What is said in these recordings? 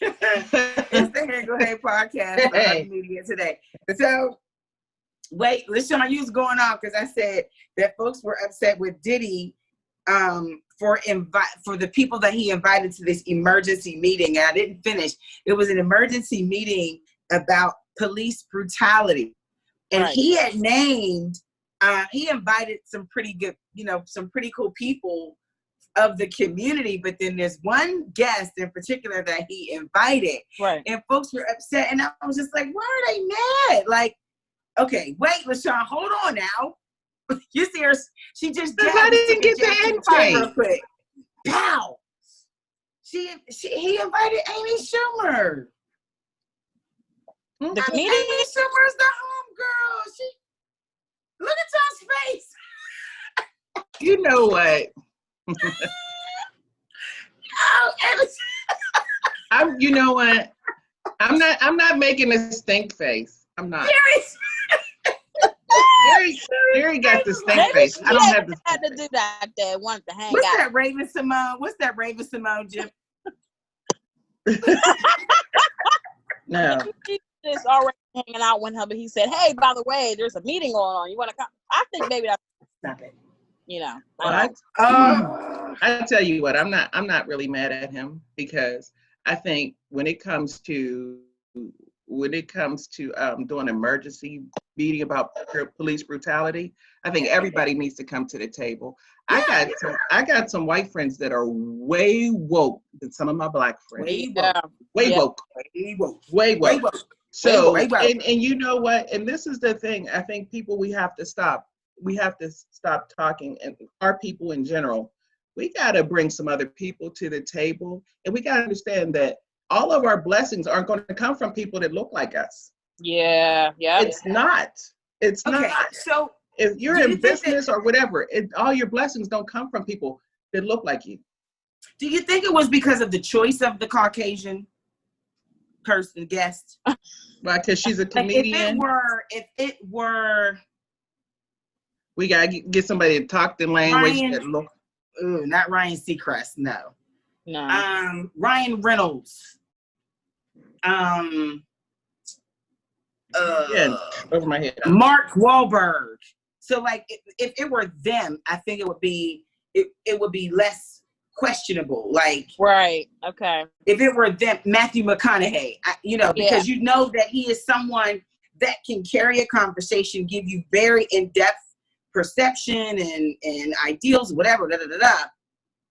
It's the Hey Go Hey podcast on media today. So, wait, LaShawn, you was going off because I said that folks were upset with Diddy for the people that he invited to this emergency meeting. And I didn't finish. It was an emergency meeting about police brutality. And he had named, he invited some pretty good, some pretty cool people of the community, but then there's one guest in particular that he invited, and folks were upset, and I was just like, why are they mad? Like, okay, wait, LaShawn, hold on now. You see her? She just I didn't get the invite real quick. Pow! He invited Amy Schumer. The comedian? Amy Schumer's the homegirl. Look at y'all's face. You know what? You know what? I'm not making a stink face. I'm not. Mary got the stink face. I don't have the had to do that. That wanted to hang What's out. that Raven Simone? What's that Raven Simone, Jim? No. He is already hanging out with her, but he said, "Hey, by the way, there's a meeting going on. You want to come?" I think maybe that's Stop it. I tell you what, I'm not really mad at him, because I think when it comes to doing emergency meeting about police brutality, I think everybody needs to come to the table. I got some white friends that are way woke than some of my black friends. Way woke. So, and you know what? And this is the thing. I think we have to stop talking, and our people in general, we got to bring some other people to the table, and we got to understand that all of our blessings aren't going to come from people that look like us. Yeah. It's not. Okay, so if you're in business or whatever, all your blessings don't come from people that look like you. Do you think it was because of the choice of the Caucasian guest? Right, because she's a comedian. If it were, we gotta get somebody to talk the language that look. Not Ryan Seacrest, no. No. Ryan Reynolds. Over my head. Mark Wahlberg. So, like, if it were them, I think it would be less questionable. Like, right. Okay. If it were them, Matthew McConaughey, because you know that he is someone that can carry a conversation, give you very in-depth perception and ideals, whatever,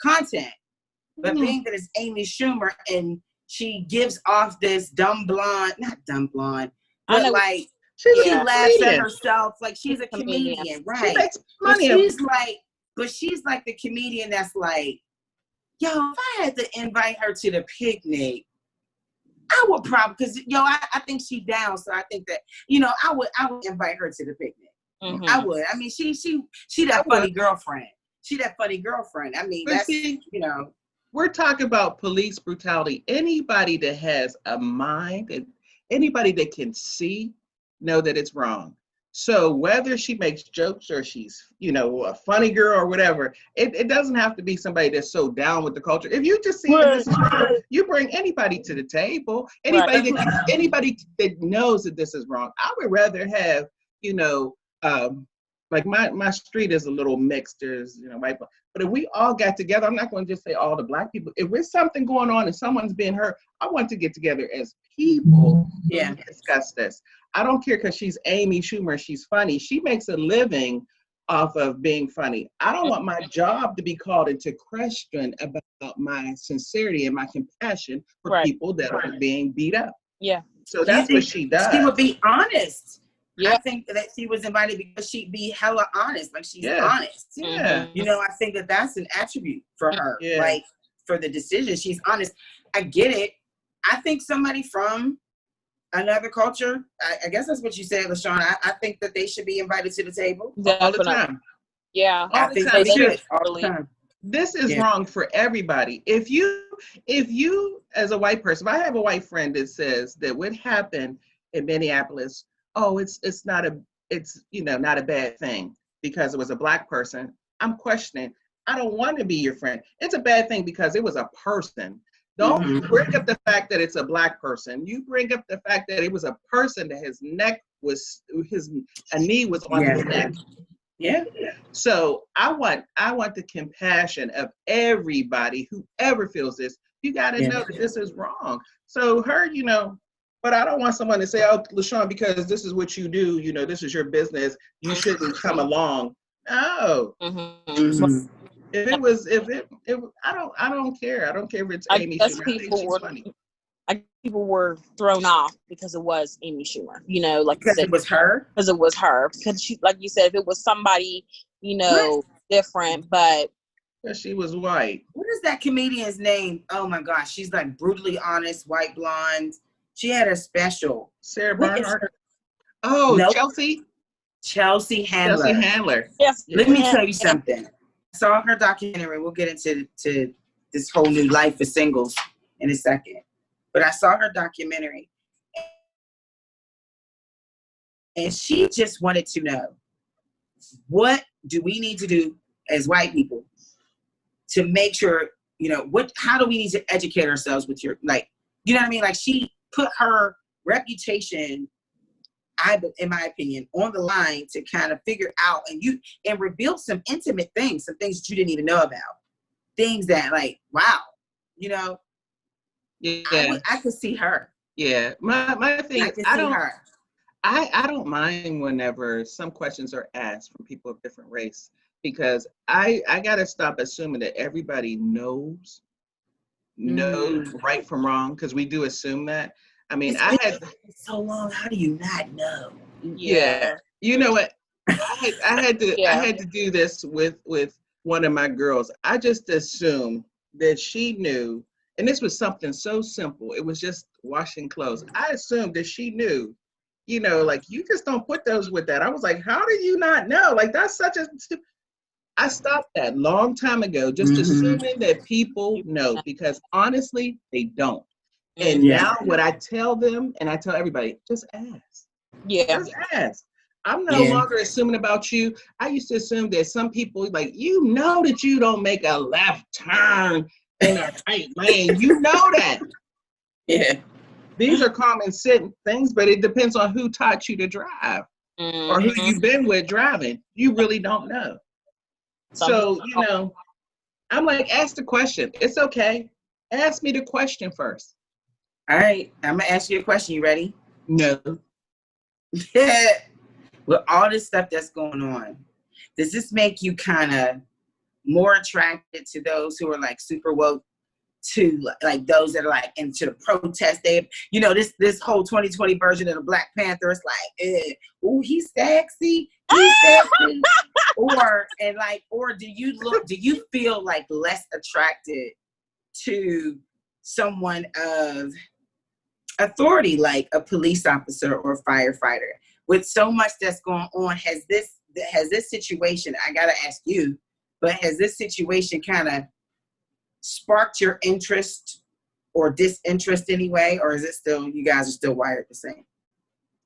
content. But being that it's Amy Schumer and she gives off this not dumb blonde, but like she laughs at herself like she's a comedian, right? She makes money. But she's like the comedian that's like, yo, if I had to invite her to the picnic, I would probably, because I think she down, so I think that I would invite her to the picnic. Mm-hmm. I would. I mean, she that funny girlfriend. She that funny girlfriend. I mean, we're talking about police brutality. Anybody that has a mind and anybody that can see know that it's wrong. So whether she makes jokes or she's, a funny girl or whatever, it doesn't have to be somebody that's so down with the culture. If you just see this, you bring anybody to the table, anybody that knows that this is wrong. I would rather have, like my street is a little mixed. There's, white, but if we all got together, I'm not going to just say all the black people. If there's something going on and someone's being hurt, I want to get together as people and discuss this. I don't care because she's Amy Schumer. She's funny. She makes a living off of being funny. I don't want my job to be called into question about my sincerity and my compassion for people that are being beat up. Yeah. So that's what she does. She would be honest. Yeah. I think that she was invited because she'd be hella honest. Like she's honest. Yeah. I think that that's an attribute for her. Yeah. Like for the decision, she's honest. I get it. I think somebody from another culture, I guess that's what you said, LaShawn. I think that they should be invited to the table all the time. Yeah. I think they should all the time. This is wrong for everybody. If you as a white person, if I have a white friend that says that what happened in Minneapolis, it's not a bad thing because it was a black person, I'm questioning. I don't want to be your friend. It's a bad thing because it was a person. Don't bring up the fact that it's a black person. You bring up the fact that it was a person that his neck was a knee was on his neck. Yeah. So I want the compassion of everybody, whoever feels this. You got to know that this is wrong. So her, but I don't want someone to say, oh, LaShawn, because this is what you do, this is your business, you shouldn't come along. No. Mm-hmm. I don't care. I don't care if it's Amy Schumer. I think she's funny. People were thrown off because it was Amy Schumer, because it was her. Because it was her. Because she, like you said, if it was somebody, different, but she was white. What is that comedian's name? Oh my gosh, she's like brutally honest, white blonde. She had a special. Sarah Bernhardt. Oh, nope. Chelsea Handler. Chelsea Handler. Yes. Let me tell you something. I saw her documentary. We'll get into this whole new life for singles in a second. But I saw her documentary. And she just wanted to know, what do we need to do as white people to make sure, how do we need to educate ourselves with you know what I mean? Like, she put her reputation, in my opinion, on the line to kind of figure out and reveal some intimate things, some things that you didn't even know about. Things that, like, wow, Yeah. I could see her. Yeah. My thing is, I don't mind whenever some questions are asked from people of different race, because I gotta stop assuming that everybody knows right from wrong, because we do assume that. I mean, I had so long. How do you not know? Yeah. You know what? I had to do this with one of my girls. I just assumed that she knew, and this was something so simple. It was just washing clothes. I assumed that she knew, like, you just don't put those with that. I was like, how do you not know? Like, that's such a stupid. I stopped that long time ago, just assuming that people know, because honestly, they don't. And now what I tell them, and I tell everybody, just ask. Yeah. Just ask. I'm no longer assuming about you. I used to assume that some people, like, that you don't make a left turn in a tight lane. You know that. Yeah. These are common sense things, but it depends on who taught you to drive or who you've been with driving. You really don't know. So, I'm like, ask the question. It's okay. Ask me the question first. All right. I'm going to ask you a question. You ready? No. Yeah. With all this stuff that's going on, does this make you kind of more attracted to those who are like super woke, to like those that are like into the protest? This whole 2020 version of the Black Panther is like, oh, he's sexy. He's sexy. or do you feel like less attracted to someone of authority, like a police officer or a firefighter? With so much that's going on, has this situation, I gotta ask you, but has this situation kind of sparked your interest or disinterest anyway, or is it still, you guys are still wired the same?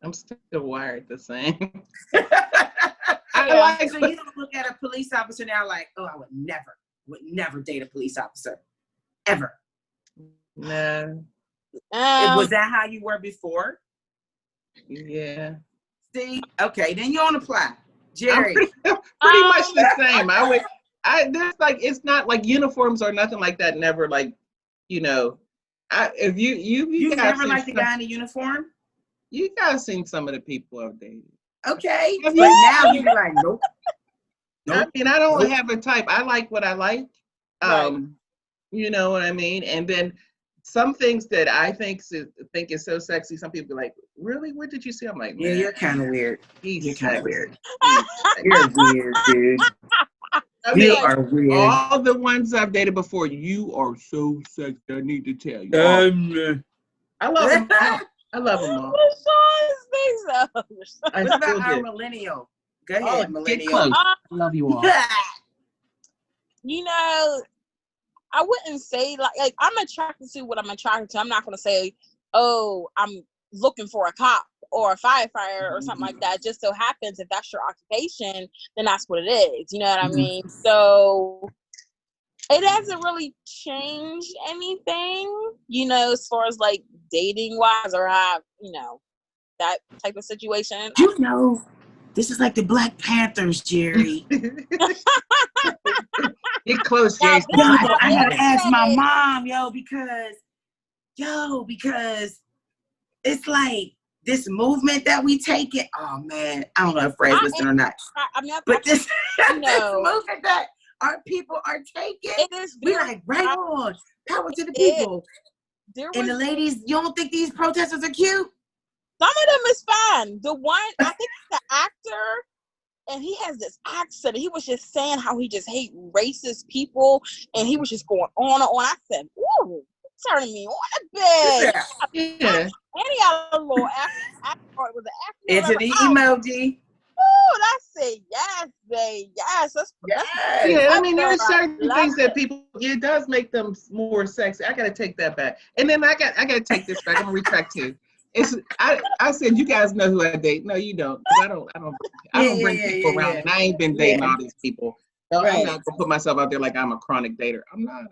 I'm still wired the same. So you don't look at a police officer now like, oh, I would never date a police officer, ever. No. Was that how you were before? Yeah. See, okay, then you don't apply, Jerry. Pretty much the same. There's like, it's not like uniforms or nothing like that. Never like, if you never liked the guy in a uniform. You guys seen some of the people I've dated. Okay, but now you be like, nope. I mean, I don't have a type. I like what I like. You know what I mean? And then some things that I think is so sexy, some people be like, really? What did you see? I'm like, yeah, you're kind of weird. You're kind of weird. You're weird, dude. You are weird. All the ones I've dated before, you are so sexy. I need to tell you. I love them all. I love them all. What about our millennial? Go ahead, millennial. Get close. I love you all. I wouldn't say like I'm attracted to what I'm attracted to. I'm not going to say, oh, I'm looking for a cop or a firefighter or something like that. It just so happens if that's your occupation, then that's what it is. You know what I mean? So It hasn't really changed anything, you know, as far as like dating wise or how, you know, that type of situation. You know, this is like the Black Panthers, Jerry. Get close, Now, Jason. Yo, this I gotta ask my is- mom, because it's like this movement that we take it. Oh man, I don't know if Fred's listening or not. I mean, But this, you know, this movement that our people are taking, it is we very like right on. Power to the people. And the ladies, you don't think these protesters are cute? Some of them is fine. The one, I think the actor, and he has this accent. He was just saying how he just hate racist people, and he was just going on and on. I said, "Ooh, turning me on a bit." Yeah. And he got a little accent. It was an accent. Into the emoji. Ooh, I say yes, babe. Yes, Yeah, I mean, there's certain things that people, it does make them more sexy. I gotta take that back. And then I gotta take this back. I'm gonna retract too. I said, you guys know who I date. No, you don't. I don't bring people around, and I ain't been dating all these people. So I'm not gonna put myself out there like I'm a chronic dater. I'm not.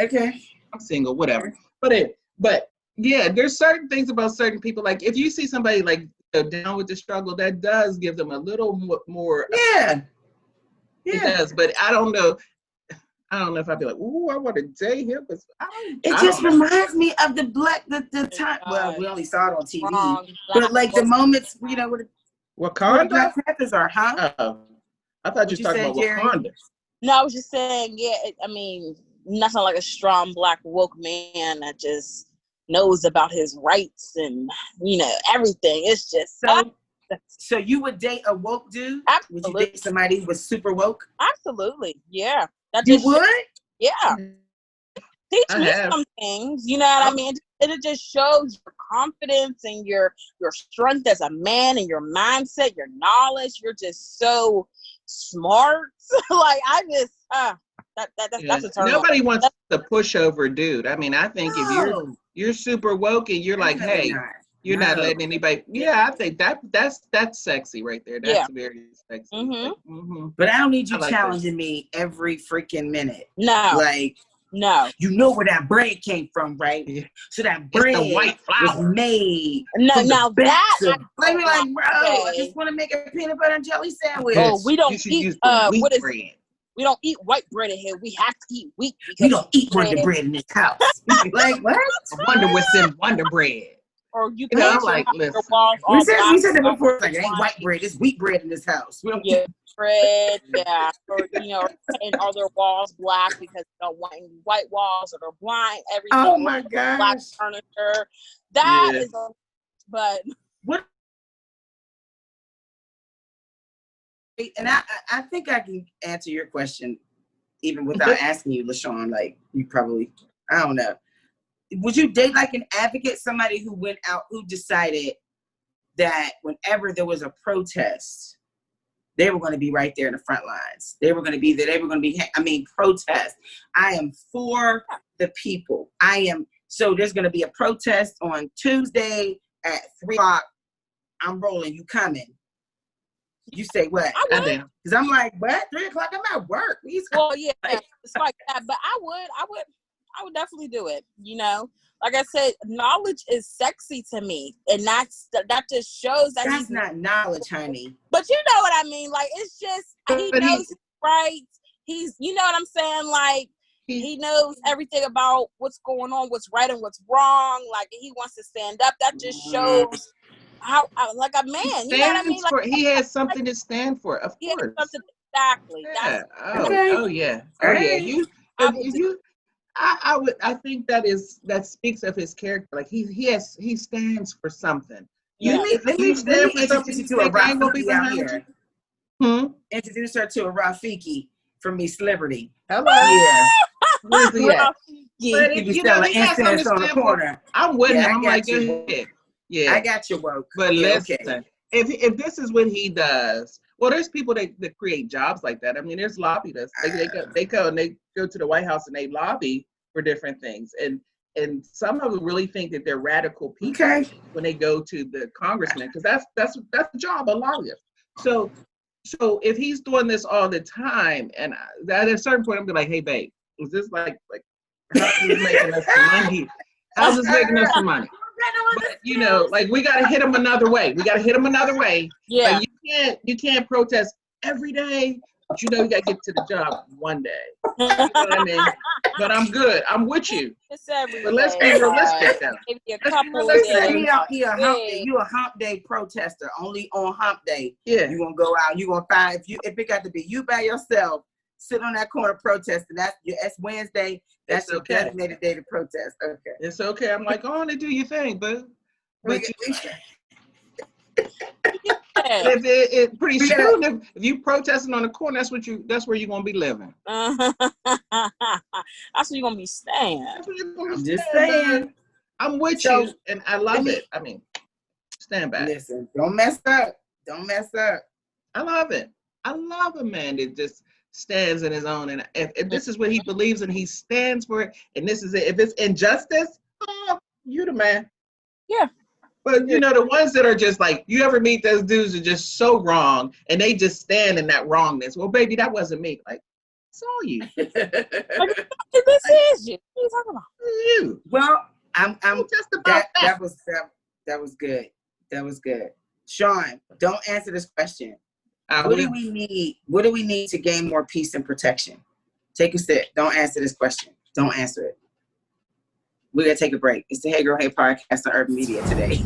Okay. I'm single, whatever. But yeah, there's certain things about certain people. Like if you see somebody like down with the struggle, that does give them a little more. Yeah. It does, but I don't know. I don't know if I'd be like, ooh, I want to date him. It just reminds me of the time. Well, we only saw it on TV, but like the moments, you know, where the Black Panthers are, huh? I thought you were talking about Wakanda. No, I was just saying, yeah. I mean, nothing like a strong Black woke man that just knows about his rights and you know everything. It's just so you would date a woke dude? Absolutely. Would you date somebody who was super woke? Absolutely, yeah. You would? Yeah. Teach me some things, you know what I mean? And it just shows your confidence and your strength as a man and your mindset, your knowledge. You're just so smart. Like I just that's a turn. Nobody wants the pushover dude. I mean, I think if you're super woke and you're like, hey, you're not letting anybody. Yeah, I think that's sexy right there. That's very sexy. Mm-hmm. But I don't need you challenging me every freaking minute. No, like no. You know where that bread came from, right? Yeah. So that bread the white flour was made. No, now that like, bro, I just want to make a peanut butter and jelly sandwich. Oh, we don't eat what is bread. We don't eat white bread in here. We have to eat wheat. We don't eat Wonder Bread in this house. Like what? I wonder what's in Wonder Bread. Or you know, can like listen. We said that before. Like it ain't white bread. It's wheat bread in this house. We don't eat bread. Yeah, or you know, and are their walls black because they don't want any white walls, or they're blind. Everything. Oh my gosh. Black furniture. That is. But what? And I think I can answer your question even without asking you, LaShawn. Like you probably, I don't know. Would you date like an advocate, somebody who went out, who decided that whenever there was a protest, they were going to be right there in the front lines. They were going to be there. They were going to be, protest. I am for the people. So there's going to be a protest on Tuesday at 3:00. I'm rolling. You coming? You say what? I would. Because I'm like, what? 3:00? I'm at work. Well, yeah, it's like that. But I would definitely do it. You know, like I said, knowledge is sexy to me, and that just shows that that's not knowledge, honey. But you know what I mean? Like it's just he knows right. He's, you know what I'm saying? Like he knows everything about what's going on, what's right and what's wrong. Like he wants to stand up. That just shows how like a man. You know what I mean? Like he has something to stand for. Of course. Exactly. Yeah. Oh yeah. Oh yeah. I think that speaks of his character. Like he stands for something. Yeah. Let me introduce you to a Rafiki out here. Introduce her to a Rafiki from Miss Liberty. Hello. Yeah. Where's he at? But you know, incense on the corner. I'm with him. I'm like, go ahead. Yeah. I got your woke. But listen, if this is what he does, well, there's people that create jobs like that. I mean, there's lobbyists. They go to the White House and they lobby for different things. And some of them really think that they're radical people when they go to the congressman, because that's the job of lobbyists. So if he's doing this all the time, and at a certain point I'm gonna be like, hey babe, is this like how's this making us some money? How's this making us some money? But you know, like we gotta hit them another way. Yeah. Like you can't protest every day, but you know you gotta get to the job one day. You know what I mean? But I'm good. I'm with you. But let's be realistic though. Maybe a couple He days. you a hump day protester. Only on hump day. Yeah. You gonna go out. You gonna find if it got to be you by yourself, sit on that corner protesting. That's Wednesday. That's your designated day to protest. Okay. It's okay. I'm like, oh, they do your thing, but pretty soon if you protesting on the corner, that's where you're gonna be living. That's where you're gonna be staying. I'm just saying. I'm with you, and I love it. I mean, stand back. Listen, don't mess up. I love it. I love a man that just stands in his own, and if this is what he believes in, he stands for it, and this is it. If it's injustice, you the man. Yeah. But you know, the ones that are just like, you ever meet those dudes that are just so wrong, and they just stand in that wrongness. Well, baby, that wasn't me. Like, it's all you. This is you. What are you talking about? You. Well, I'm just about that was good. That was good. Sean, don't answer this question. What do we need to gain more peace and protection? Take a sip. Don't answer this question. Don't answer it. We're going to take a break. It's the Hey Girl Hey podcast on Urban Media today.